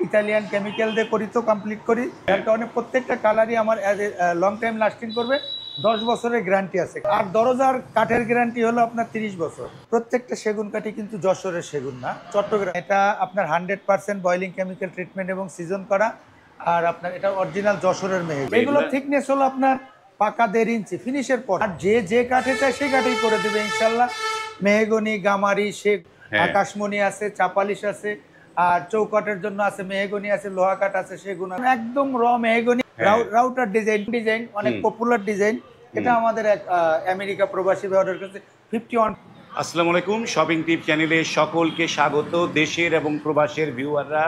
Italian chemical দিয়ে করি তো কমপ্লিট করি, যার কারণে প্রত্যেকটা কালারই আমার লং টাইম লাস্টিং করবে। 10 বছরের গ্যারান্টি আছে। আর দরজার কাঠের গ্যারান্টি হলো আপনার 30 বছর। প্রত্যেকটা সেগুন কাঠি কিন্তু যশোরের সেগুন না, চট্টগ্রাম। এটা আপনার 100% বয়েলিং কেমিক্যাল ট্রিটমেন্ট এবং সিজন করা। আর আপনার এটা অরিজিনাল যশোরের মেহগনি। এগুলো থিকনেস হলো আপনার পাকা 1.5 ইঞ্চি ফিনিশের পর। আর যে কাঠে চায় সেই কাঠেই করে দেবে ইনশাল্লাহ। মেহগনি, গামারি, শেখ, আকাশমণি আছে, চাপালিশ আছে, আর চৌকাটের জন্য আছে মেহগনি আছে, লোহা কাঠ আছে, সেগুন একদম র মেহগনি। রাউটার ডিজাইন অনেক পপুলার ডিজাইন। এটা আমাদের এক আমেরিকা প্রবাসী ভাই অর্ডার করেছে 51। আসসালামু আলাইকুম, শপিং টিপ চ্যানেলে সকলকে স্বাগত। দেশের এবং প্রবাসের ভিউয়াররা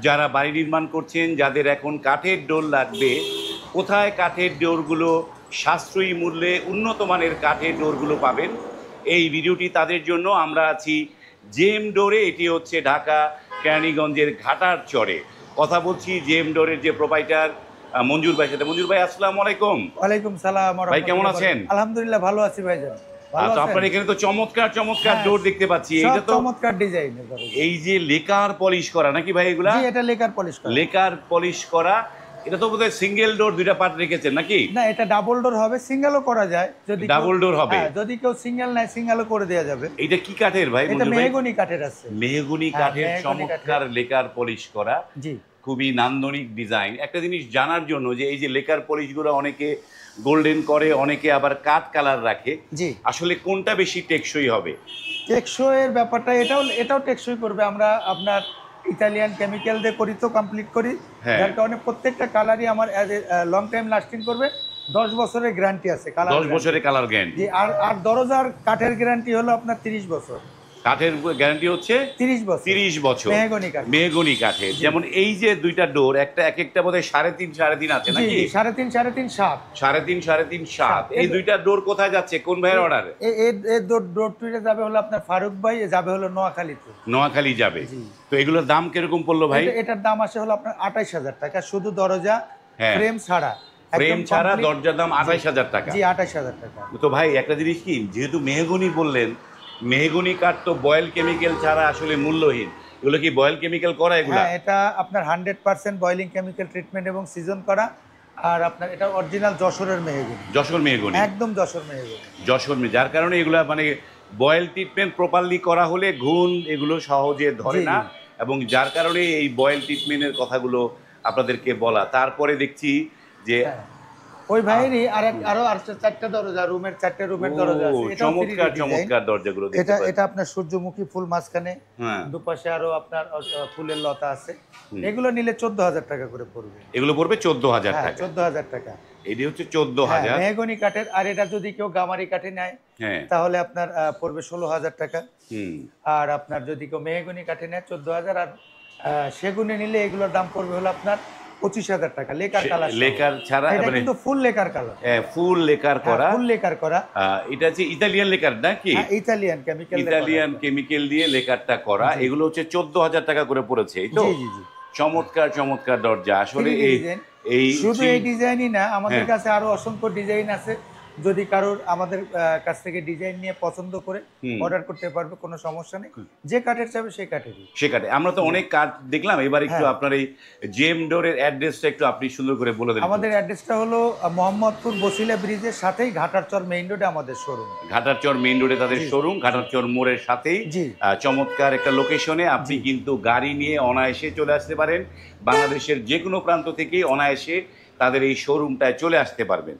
যারা বাড়ি নির্মাণ করছেন, যাদের এখন কাঠের ডোর লাগবে, কোথায় কাঠের ডোরগুলো সাশ্রয়ী মূল্যে উন্নত মানের কাঠের ডোরগুলো পাবেন, এই ভিডিওটি তাদের জন্য। আমরা আছি জেম ডোরে। এটি হচ্ছে ঢাকা কেরানীগঞ্জের ঘাটার চরে। কথা বলছি জেম ডোরের যে প্রোপাইটার মঞ্জুর ভাই সাথে। মঞ্জুর ভাই, আসসালামু আলাইকুম। ওয়ালাইকুম সালাম। ভাই কেমন আছেন? আলহামদুলিল্লাহ ভালো আছি ভাইজান। তো আপনার এখানে তো চমৎকার ডোর দেখতে পাচ্ছি। এটা তো চমৎকার ডিজাইন। এই যে লেকার পলিশ করা নাকি ভাই এগুলা? জি, এটা লেকার পলিশ করা। লেকার পলিশ করা। এটা তো বোধহয় সিঙ্গেল ডোর, দুইটা পার্ট রেখেছেন নাকি? না, এটা ডাবল ডোর হবে, সিঙ্গেলও করা যায়। যদি ডাবল ডোর হবে, যদি কেউ সিঙ্গেল নাই সিঙ্গেলও করে দেওয়া যাবে। এটা কি কাঠের ভাই? এটা মেহগনি কাঠের আছে। মেহগনি কাঠের চমৎকার লেকার পলিশ করা। জি, খুবই নান্দনিক ডিজাইন। একটা জিনিস জানার জন্য, যে এই যে লেকার পলিশগুলো অনেকে গোল্ডেন করে, অনেকে আবার কাঠ কালার রাখে, জি, আসলে কোনটা বেশি টেকসই হবে? টেকসইয়ের ব্যাপারটা এটাও টেকসই করবে। আমরা আপনার ইতালিয়ান কেমিক্যাল দিয়ে করি তো কমপ্লিট করি, যার কারণে প্রত্যেকটা কালারই আমার লং টাইম লাস্টিং করবে। 10 বছরের গ্যারান্টি আছে। 10 বছরের কালার গ্যারান্টি। আর দরজার কাঠের গ্যারান্টি হলো আপনার 30 বছর। কাঠের গ্যারান্টি হচ্ছে 30 বছর। মেহগনি কাঠের। যেমন এই যে দুইটা ডোর, একটা বোধহয় 3.5 আছে নাকি? 3.5 7। এই দুইটা ডোর কোথায় যাচ্ছে? কোন ভাইয়ের অর্ডার? এই ডোর টুইটা যাবে হলো আপনার ফারুক ভাই, যাবে হলো নোয়াখালীতে। নোয়াখালী যাবে। তো এগুলোর দাম কিরকম পড়লো ভাই? এটার দাম আসে হলো আপনার 28,000 টাকা, শুধু দরজা ফ্রেম ছাড়া। ফ্রেম ছাড়া দরজার দাম 28,000 টাকা। জি, 28,000 টাকা। তো ভাই একটা জিনিস কি, যেহেতু মেহগনি বললেন, মেহগনি কাঠ তো বয়েল কেমিক্যাল ছাড়া আসলে মূল্যহীন। এগুলো কি বয়েল কেমিক্যাল করা এগুলো? হ্যাঁ, এটা আপনার 100% বয়েলিং কেমিক্যাল ট্রিটমেন্ট এবং সিজন করা। আর আপনার এটা অরিজিনাল যশোরের মেহগনি। যশোর মেহগনি, একদম যশোর মেহগনি। যার কারণে এগুলা মানে বয়েল ট্রিটমেন্ট প্রপারলি করা হলে ঘুণ এগুলো সহজে ধরে না, এবং যার কারণে এই বয়েল ট্রিটমেন্টের কথাগুলো আপনাদেরকে বলা। তারপরে দেখছি যে ওই ভাইয়েরই আরো 4টা দরজা, চারটে রুমের দরজা আছে। এটা চমৎকার দরজাগুলো। এটা আপনার সূর্যমুখী ফুল মাঝখানে, দুপাশে আরো আপনার ফুলের লতা আছে। এগুলো নিলে 14,000 টাকা করে পড়বে। এগুলো পড়বে 14,000 টাকা। 14,000 টাকা। এটি হচ্ছে 14,000 মেহগনি কাঠের। আর এটা যদি কেউ গামারি কাঠে নেয় তাহলে আপনার পড়বে 16,000 টাকা। আর আপনার যদি কেউ মেহগনি কাঠে নেয় 14,000। আর সেগুনে নিলে এগুলোর দাম পড়বে হলো আপনার 25,000 টাকা। লেকার কালার, লেকার ছাড়া, এটা কিন্তু ফুল লেকার কালার। ফুল লেকার করা, ফুল লেকার করা। এটা হচ্ছে ইতালিয়ান লেকার নাকি? ইতালিয়ান কেমিক্যাল দিয়ে লেকারটা করা। এগুলো হচ্ছে 14,000 টাকা করে পড়েছে, এই তো? চমৎকার দরজা। আসলে এই শুধু এই ডিজাইনই না, আমাদের কাছে আরো অসংখ্য ডিজাইন আছে। যদি কারোর আমাদের কাছ থেকে ডিজাইন নিয়ে পছন্দ করে অর্ডার করতে পারবে, কোনো সমস্যা নেই। যে কাঠের চাবে সেই কাঠেরই। আমরা তো অনেক কাঠ দেখলাম। এবার একটু আপনার এই জেম ডোরের অ্যাড্রেসটা একটু আপনি সুন্দর করে বলে দেন। আমাদের অ্যাড্রেসটা হলো মোহাম্মদপুর বসিলা ব্রিজের সাথেই ঘাটারচর মেইন রোডে আমাদের শোরুম। ঘাটারচর মেইন রোডে তাদের শোরুম, ঘাটারচর মোড়ের সাথেই। চমৎকার একটা লোকেশনে আপনি কিন্তু গাড়ি নিয়ে অনায়াসে চলে আসতে পারেন। বাংলাদেশের যে কোনো প্রান্ত থেকেই অনায়াসে তাদের এই শোরুমটায় চলে আসতে পারবেন।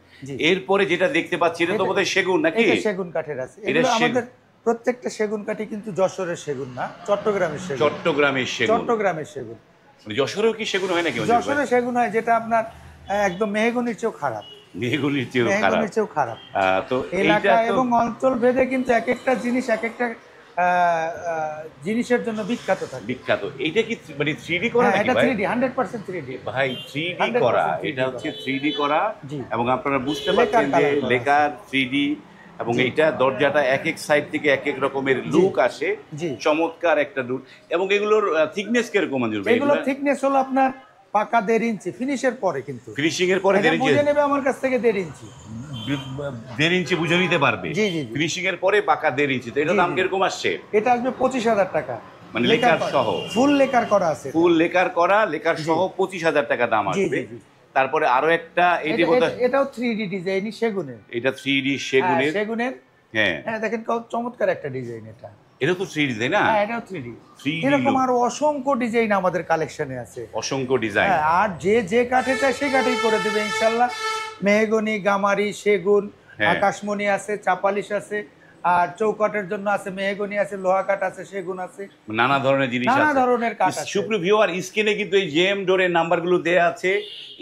এরপরে যেটা দেখতে পাচ্ছি, এটা তো বোধহয় সেগুন নাকি? সেগুন কাঠের আছে। আমাদের প্রত্যেকটা সেগুন কাঠি কিন্তু যশোরের সেগুন না, চট্টগ্রামের সেগুন। চট্টগ্রামের সেগুন। যশোরেও কি সেগুন হয় নাকি? যশোরের সেগুন হয়, যেটা আপনার একদম মেহগনির চেয়েও খারাপ। তো এলাকা এবং অঞ্চল ভেদে কিন্তু এক একটা জিনিস এক একটা জিনিসের জন্য বিখ্যাত থাকে। এইটা কি মানে 3D করা নাকি? এটা 3D, 100% 3D ভাই। 3D করা, এটা হচ্ছে 3D করা। এবং আপনারা বুঝতে পারছেন যে লেকার 3D, এবং এইটা দরজাটা এক সাইড থেকে এক রকমের লুক আসে। চমৎকার একটা লুক। এবং এগুলোর থিকনেস কিরকম মঞ্জুর ভাই? এগুলোর থিকনেস হলো আপনার পাকা 1.5 ইঞ্চি ফিনিশের পরে। কিন্তু ফিনিশিং এর পরে 1.5 ইঞ্চি বুঝে নেবে আমার কাছ থেকে। 1.5 ইঞ্চি 1.5 ইঞ্চি বুঝে নিতে পারবে। ফিনিশিং এর পরে পাকা 1.5 ইঞ্চি। তো এটা দাম কিরকম আসছে? এটা আসবে 25,000 টাকা। মানে লেকার সহ ফুল লেকার করা আছে, ফুল লেকার করা, লেকার সহ 25,000 টাকা দাম আসবে। তারপরে আরো একটা এটাও 3D ডিজাইনই সেগুনের, এটা 3D সেগুনের, সেগুনের। হ্যাঁ হ্যাঁ দেখেন কত চমৎকার একটা ডিজাইন এটা। এটা তো 3D তাই না? হ্যাঁ এটাও 3D। এরকম আরো অসংখ্য ডিজাইন আমাদের কালেকশনে আছে, অসংখ্য ডিজাইন। হ্যাঁ, আর যে কাঠে চায় সেই কাঠেই করে দিবে ইনশাআল্লাহ। মেহগনি, গামারি, সেগুন, আকাশমণি আছে, চাপালিশ আছে, আর চৌকাঠের জন্য আছে মেহগনি আছে, লোহা কাঠ আছে, সেগুন আছে, নানা ধরনের জিনিস আছে, নানা ধরনের কাঠ আছে। সুপ্রিয় ভিউয়ার, স্ক্রিনে কিন্তু এই জেএম ডোরের নাম্বারগুলো দেয়া আছে,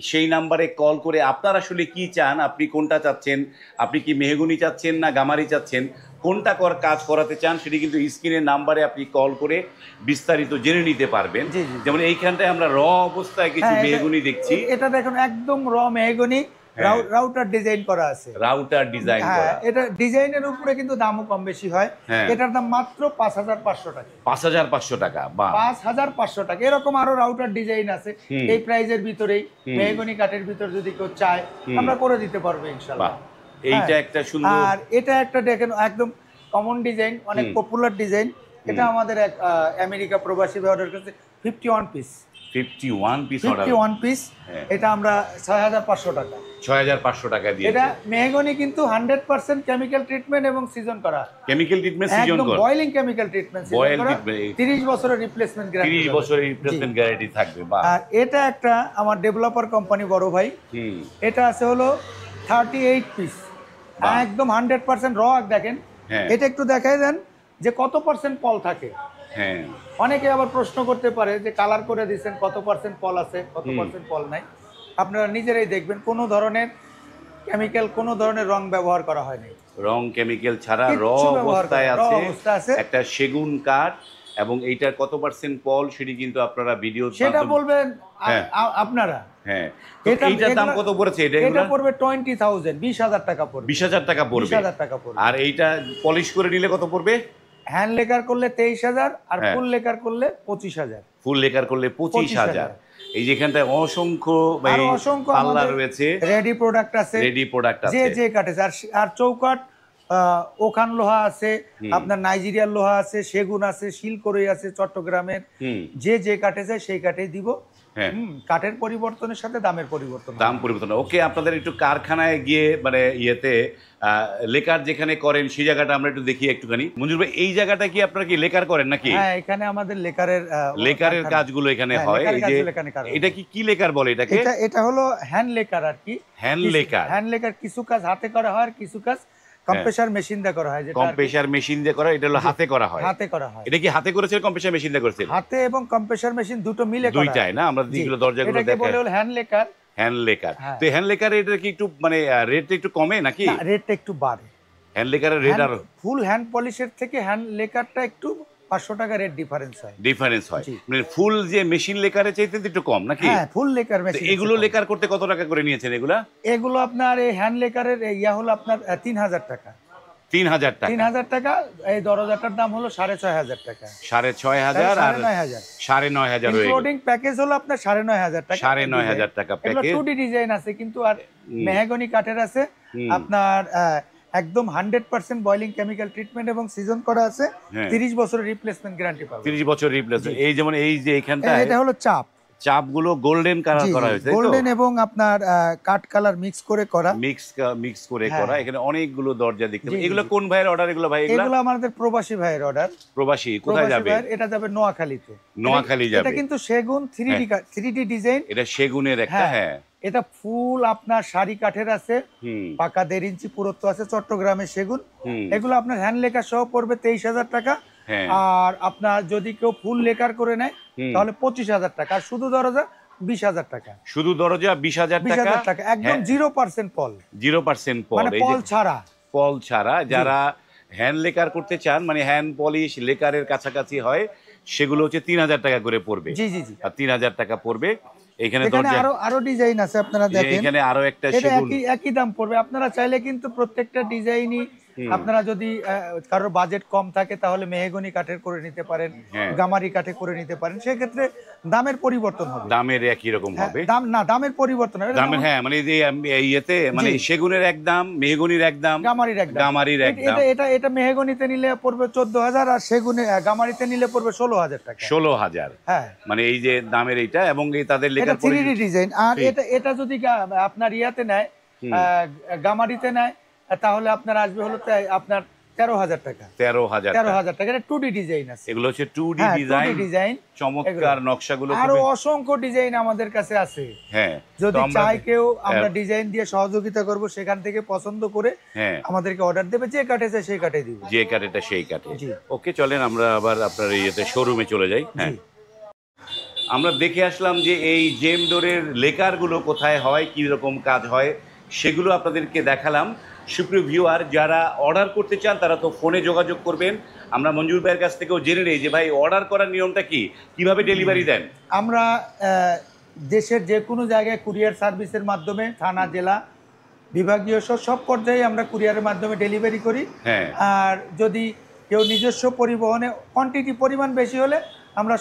সেই নাম্বারে কল করে আপনারা আসলে কি চান, আপনি কোনটা চাচ্ছেন, আপনি কি মেহগনি চাচ্ছেন না গামারি চাচ্ছেন, কোনটা কাজ করাতে চান, সেটি কিন্তু স্ক্রিনের নাম্বারে আপনি কল করে বিস্তারিত জেনে নিতে পারবেন। যেমন এইখানটায় আমরা র অবস্থায় কিছু মেহগনি দেখছি, এটা দেখুন একদম র মেহগনি, রাউটার ডিজাইন করা আছে, রাউটার ডিজাইন করা। এটা ডিজাইনের উপরে কিন্তু দামও কম বেশি হয়। এটার দাম মাত্র 5,500 টাকা। 5,500 টাকা, বা 5,500 টাকা। এরকম আরো রাউটার ডিজাইন আছে এই প্রাইজের ভিতরেই, মেহগনি কাঠের ভিতর যদি কেউ চায় আমরা করে দিতে পারবো ইনশাআল্লাহ। এইটা একটা সুন্দর, আর এটা একটা দেখেন একদম কমন ডিজাইন, অনেক পপুলার ডিজাইন। এটা আমাদের এক আমেরিকা প্রবাসী ভাই অর্ডার করেছে 51 পিস। 51 পিস, এটা আমরা 6,500 টাকা। 6,500 টাকা দিয়ে। এটা মেহগনি কিন্তু 100% কেমিক্যাল ট্রিটমেন্ট এবং সিজন করা। কেমিক্যাল ট্রিটমেন্ট সিজন করা, বয়লিং কেমিক্যাল ট্রিটমেন্ট সিজন করা। 30 বছরের রিপ্লেসমেন্ট গ্যারান্টি, 30 বছরের রিপ্লেসমেন্ট গ্যারান্টি থাকবে। আর এটা একটা আমার ডেভেলপার কোম্পানি বড় ভাই, এটা আছে হলো 38 পিস, একদম 100% র। দেখেন এটা একটু দেখাই দেন যে কত পার্সেন্ট পল থাকে। হ্যাঁ, অনেকে আবার প্রশ্ন করতে পারে যে কালার করে দিচ্ছেন কত পার্সেন্ট পল আছে, কত পার্সেন্ট পল নাই। আপনারা নিজেরাই দেখবেন কোনো ধরনের কেমিক্যাল, কোনো ধরনের রং ব্যবহার করা হয়নি, রং কেমিক্যাল ছাড়া র অবস্থায় আছে একটা সেগুন কাঠ। এবং এইটার কত পার্সেন্ট পল সেটি কিন্তু আপনারা ভিডিও সেটা বলবেন আপনারা। হ্যাঁ, এইটার দাম কত পড়েছে? এটা পড়বে 20,000, 20,000 টাকা পড়বে। 20,000 টাকা পড়বে, 20,000 টাকা পড়বে। আর এইটা পলিশ করে নিলে কত পড়বে? হ্যান্ড লেকার করলে 23,000, আর ফুল লেকার করলে 25,000। ফুল লেকার করলে 25,000। এই যেখানটায় অসংখ্য পাল্লা রয়েছে, রেডি প্রোডাক্ট আছে, যে কাটে। আর চৌকাঠ ওখান লোহা আছে, আপনার নাইজেরিয়ার লোহা আছে, সেগুন আছে, শিলকড়ই আছে, চট্টগ্রামের। যে কাটে যায় সেই কাটেই দিব। কাঠের পরিবর্তনের সাথে দামের পরিবর্তন, দাম পরিবর্তন। ওকে, আপনাদের একটু কারখানায় গিয়ে মানে ইয়েতে লেকার যেখানে করেন সেই জায়গাটা আমরা একটু দেখি একটুখানি। মঞ্জুর ভাই, এই জায়গাটা কি আপনারা কি লেকার করেন নাকি? হ্যাঁ, এখানে আমাদের লেকারের কাজগুলো এখানে হয়। এই যে এটা কি লেকার বলে এটাকে? এটা হলো হ্যান্ড লেকার আর কি। হ্যান্ড লেকার কিছু কাজ হাতে করা হয়, আর কিছু কাজ কম্প্রেসার মেশিন দিয়ে করা হয়। যেটা কম্প্রেসার মেশিন দিয়ে করা, এটা হলো হাতে করা হয়। এটা কি হাতে করেছেন, কম্প্রেসার মেশিন দিয়ে করেছেন? হাতে এবং কম্প্রেসার মেশিন দুটো মিলে করা, দুইটাই না? আমরা যেগুলো দরজাগুলো দেখাই, এটাকে বলে হলো হ্যান্ড লেকার। তো হ্যান্ড লেকার এটা কি একটু মানে রেটটা একটু কমে নাকি? রেটটা একটু বাড়ে। হ্যান্ড লেকারের রেট আর ফুল হ্যান্ড পলিশের থেকে হ্যান্ড লেকারটা একটু 500 টাকা রেট ডিফারেন্স হয়। মানে ফুল যে মেশিন লেকারে চাইতে একটু কম নাকি? হ্যাঁ, ফুল লেকার মেশিন। এগুলো লেকার করতে কত টাকা করে নিয়েছেন এগুলা? এগুলো আপনার এই হ্যান্ড লেকারের হলো আপনার 3,000 টাকা। 3,000 টাকা। 3,000 টাকা। এই দরজাটার দাম হলো 6,500 টাকা। 6,500 আর 9,500 ইনক্লুডিং প্যাকেজ হলো আপনার 9,500 টাকা। 9,500 টাকা প্যাকেজ। 2D ডিজাইন আছে কিন্তু, আর মেহগনি কাঠের আছে আপনার একদম 100% বয়লিং কেমিক্যাল ট্রিটমেন্ট এবং সিজন করা আছে। 30 বছরের রিপ্লেসমেন্ট গ্যারান্টি পাবেন। 30 বছর রিপ্লেসমেন্ট। এই যেমন এই যে এখানটা এটা হলো চাপগুলো গোল্ডেন কালার করা হয়েছে, গোল্ডেন এবং আপনার কাট কালার মিক্স করে করা, এখানে অনেকগুলো দরজা দেখতে পাচ্ছি। এগুলো কোন ভাইয়ের অর্ডার এগুলো ভাই? এগুলো আমাদের প্রবাসী ভাইয়ের অর্ডার। প্রবাসী কোথায় যাবে? এটা যাবে নোয়াখালীতে। নোয়াখালী যাবে। এটা কিন্তু সেগুন 3D ডিজাইন। এটা সেগুনের একটা, হ্যাঁ এটা ফুল আপনার সারি কাঠের আছে, পাকা 1.5 ইঞ্চি পুরুত্ব আছে, চট্টগ্রামের সেগুন। এগুলো আপনার হ্যান্ড লেকার সহ পড়বে 23,000 টাকা। আর আপনার যদি কেউ ফুল লেকার করে নেয় তাহলে 25,000 টাকা। আর শুধু দরজা 20,000 টাকা। শুধু দরজা 20,000 টাকা, একদম 0% পল। 0% পল, মানে পল ছাড়া। যারা হ্যান্ড লেকার করতে চান, মানে হ্যান্ড পলিশ লেকারের কাছাকাছি হয়, সেগুলো হচ্ছে 3,000 টাকা করে পড়বে। আর 3,000 টাকা পড়বে। এখানে আরো ডিজাইন আছে, আপনারা দেখেন। এখানে আরো একটা একই দাম পড়বে। আপনারা চাইলে কিন্তু প্রত্যেকটা ডিজাইনই আপনারা যদি কারোর বাজেট কম থাকে তাহলে মেহগনি কাঠের করে নিতে পারেন, হ্যাঁ। গামারি কাঠে করে নিতে পারেন, সেক্ষেত্রে দামের পরিবর্তন হবে। দামের একই রকম হ্যাঁ, হবে? দামের পরিবর্তন হবে। দামের, হ্যাঁ, মানে এই যে ইয়েতে মানে জি। সেগুনের এক দাম, মেহগনির এক দাম, গামারির এক দাম। গামারির এক দাম। এটা মেহগনিতে নিলে পড়বে 14,000 আর সেগুনে গামারিতে নিলে পড়বে 16,000 টাকা। 16,000। হ্যাঁ, মানে এই যে দামের এইটা, এবং এই তাদের এটা লেখার পরে 3D ডিজাইন। আর ঠিক। এটা যদি আপনার ইয়াতে নেয়, গামারিতে নেয়, তাহলে আপনার আসবে হলো আপনার 13,000 টাকা। 13,000 টাকা। 13,000 টাকা। এটা 2D ডিজাইন আছে। এগুলো হচ্ছে 2D হ্যাঁ, 2D ডিজাইন, ডিজাইন। চমৎকার নকশাগুলো আরো খুবই- অসংখ্য ডিজাইন আমাদের কাছে আছে। হ্যাঁ, যদি তো আমরা- চাই কেউ, আমরা হ্যাঁ। ডিজাইন দিয়ে সহযোগিতা করব, সেখান থেকে পছন্দ করে হ্যাঁ, আমাদেরকে অর্ডার দেবে, যে কাটে চাই সেই কাটে দিব। যে কাঠেটা সেই কাঠে। জি। ওকে, চলেন আমরা আবার আপনার ইয়েতে শোরুমে চলে যাই। হ্যাঁ, জি। আমরা দেখে আসলাম যে এই জেম ডোরের লেকারগুলো কোথায় হয়, কী রকম কাজ হয়, সেগুলো আপনাদেরকে দেখালাম। সুপ্রিয় ভিউয়ার, যারা অর্ডার করতে চান তারা তো ফোনে যোগাযোগ করবেন। আমরা মঞ্জুর ভাইয়ের কাছ থেকেও জেনে নেই যে ভাই অর্ডার করার নিয়মটা কি, কিভাবে ডেলিভারি দেন? আমরা দেশের যে কোনো জায়গায় কুরিয়ার সার্ভিসের মাধ্যমে থানা, জেলা, বিভাগীয় সব পর্যায়ে আমরা কুরিয়ারের মাধ্যমে ডেলিভারি করি। হ্যাঁ, আর যদি কেউ নিজস্ব পরিবহনে কোয়ান্টিটি পরিমাণ বেশি হলে আমরা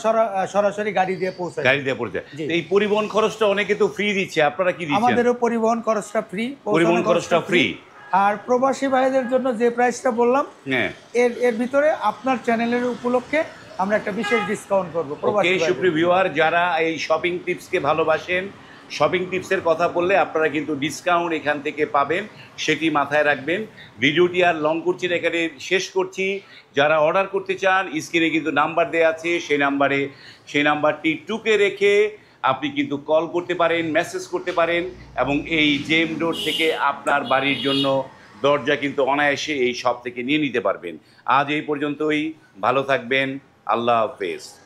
সরাসরি গাড়ি দিয়ে পৌঁছাই। গাড়ি দিয়ে পড়তে। জি। এই পরিবহন খরচটা অনেকে তো ফ্রি দিচ্ছে, আপনারা কি দিচ্ছেন? আমাদেরও পরিবহন খরচটা ফ্রি। পরিবহন খরচটা ফ্রি। আর প্রবাসী ভাইদের জন্য যে প্রাইসটা বললাম, হ্যাঁ, এর ভিতরে আপনার চ্যানেলের উপলক্ষে আমরা একটা বিশেষ ডিসকাউন্ট করব প্রবাসী ওকে। ভাইদের। সুপ্রিয় ভিউয়ার, যারা এই শপিং টিপসকে ভালোবাসেন, শপিং টিপসের কথা বললে আপনারা কিন্তু ডিসকাউন্ট এখান থেকে পাবেন, সেটি মাথায় রাখবেন। ভিডিওটি আর লং করছি না, এখানে শেষ করছি। যারা অর্ডার করতে চান, স্ক্রিনে কিন্তু নাম্বার দেওয়া আছে, সেই নাম্বারটি টুকে রেখে আপনি কিন্তু কল করতে পারেন, মেসেজ করতে পারেন, এবং এই জেম ডোর থেকে আপনার বাড়ির জন্য দরজা কিন্তু অনায়াসে এই শপ থেকে নিয়ে নিতে পারবেন। আজ এই পর্যন্তই, ভালো থাকবেন, আল্লাহ হাফেজ।